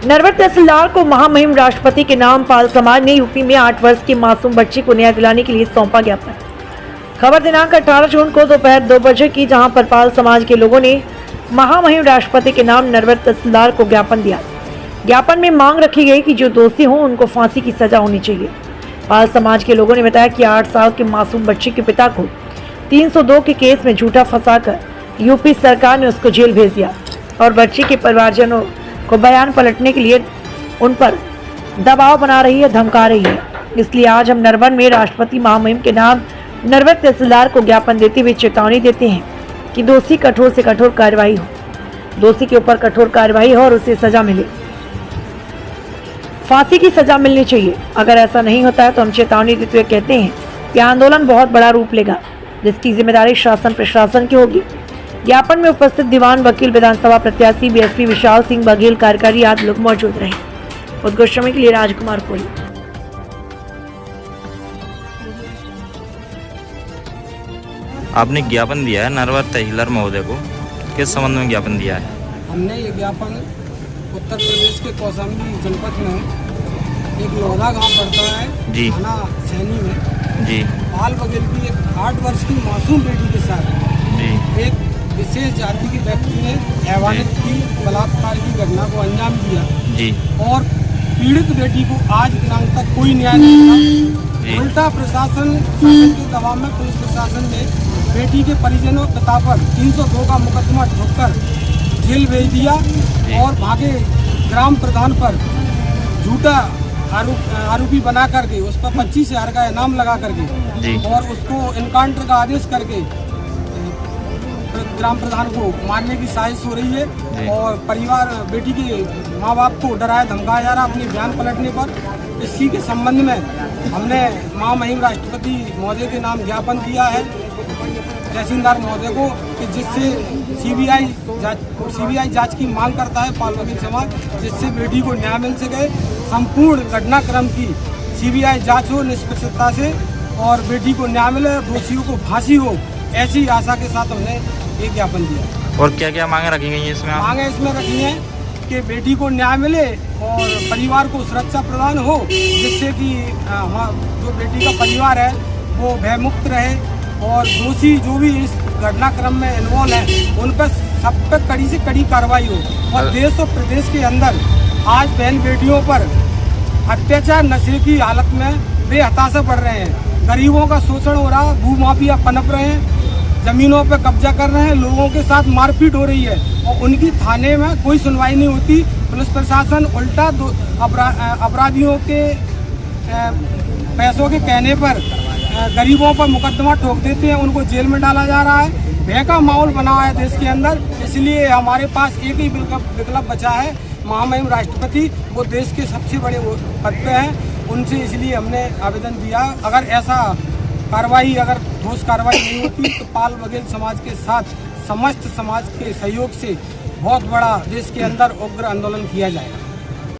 नरवर तहसीलदार को महामहिम राष्ट्रपति के नाम पाल समाज ने यूपी में 8 वर्ष की मासूम बच्ची को न्याय दिलाने के लिए सौंपा ज्ञापन। खबर दिनांक 18 जून को दोपहर 2 बजे की, जहां पर पाल समाज के लोगों ने महामहिम राष्ट्रपति के नाम नरवर तहसीलदार को ज्ञापन दिया। ज्ञापन में मांग रखी गई कि जो दोषी हों उनको फांसी की सजा होनी चाहिए। पाल समाज के लोगों ने बताया कि 8 साल के मासूम बच्ची के पिता को 302 के केस में झूठा फंसाकर यूपी सरकार ने उसको जेल भेज दिया और बच्ची के परिवारजनों को बयान पलटने के लिए उन पर दबाव बना रही है, धमका रही है। इसलिए आज हम नरवर में राष्ट्रपति महामहिम के नाम नरवर तहसीलदार को ज्ञापन देते हुए चेतावनी देते हैं कि दोषी कठोर से कठोर कार्रवाई हो, दोषी के ऊपर कठोर कार्रवाई हो और उसे सजा मिले, फांसी की सजा मिलनी चाहिए। अगर ऐसा नहीं होता है तो हम चेतावनी देते हुए कहते हैं कि आंदोलन बहुत बड़ा रूप लेगा, जिसकी जिम्मेदारी शासन प्रशासन की होगी। ज्ञापन में उपस्थित दीवान, वकील, विधानसभा प्रत्याशी बीएसपी विशाल सिंह बघेल, कार्यकारी आदि लोग मौजूद रहे। उद्घोषणा के लिए राजकुमार कोली। आपने ज्ञापन दिया है नरवर तहसीलदार महोदय को, किस संबंध में ज्ञापन दिया है? हमने ये ज्ञापन उत्तर प्रदेश के कौशाम्बी जनपद में एक लोहरा गांव पड़ता है जी, थाना सैनी में जी, पाल बघेल की एक 8 वर्ष की मासूम बेटी के साथ जी, एक विशेष जाति के व्यक्ति ने हैवानियत की बलात्कार की घटना को अंजाम दिया जी, और पीड़ित बेटी को आज दिनांक तक कोई न्याय नहीं मिला। उल्टा प्रशासन के दबाव में पुलिस प्रशासन ने बेटी के परिजनों पिता पर 302 का मुकदमा ठोककर जेल भेज दिया और भागे ग्राम प्रधान पर झूठा आरोपी बना करके उस पर 25,000 का इनाम लगा करके और उसको इनकाउंटर का आदेश करके ग्राम प्रधान को मारने की साजिश हो रही है और परिवार बेटी के माँ बाप को डराया धमकाया जा रहा अपने बयान पलटने पर। इसी के संबंध में हमने महामहिम राष्ट्रपति महोदय के नाम ज्ञापन दिया है तहसीलदार महोदय को कि जिससे सीबीआई जांच की मांग करता है पाल बघेल समाज, जिससे बेटी को न्याय मिल सके। संपूर्ण घटनाक्रम की सीबीआई जांच हो निष्पक्षता से और बेटी को न्याय मिले, दोषियों को फांसी हो, ऐसी आशा के साथ हमने ये ज्ञापन दिया। और क्या क्या मांगे रखी गई हैं इसमें? मांगे इसमें रखी हैं कि बेटी को न्याय मिले और परिवार को सुरक्षा प्रदान हो, जिससे कि जो बेटी का परिवार है वो भयमुक्त रहे और दोषी जो भी इस घटनाक्रम में इन्वॉल्व है उन पर सब पर कड़ी से कड़ी कार्रवाई हो। और देश और प्रदेश के अंदर आज बहन बेटियों पर अत्याचार, नशे की हालत में बेहताशा बढ़ रहे हैं, गरीबों का शोषण हो रहा, भूमाफिया पनप रहे हैं, जमीनों पर कब्जा कर रहे हैं, लोगों के साथ मारपीट हो रही है और उनकी थाने में कोई सुनवाई नहीं होती। पुलिस प्रशासन उल्टा अपराधियों के पैसों के कहने पर गरीबों पर मुकदमा ठोक देते हैं, उनको जेल में डाला जा रहा है। भय का माहौल बना हुआ है देश के अंदर। इसलिए हमारे पास एक ही विकल्प बचा है, महामहिम राष्ट्रपति, वो देश के सबसे बड़े पद पे हैं, उनसे इसलिए हमने आवेदन दिया। अगर ऐसा कार्रवाई, अगर ठोस कार्रवाई नहीं होती तो पाल बघेल समाज के साथ समस्त समाज के सहयोग से बहुत बड़ा देश के अंदर उग्र आंदोलन किया जाएगा।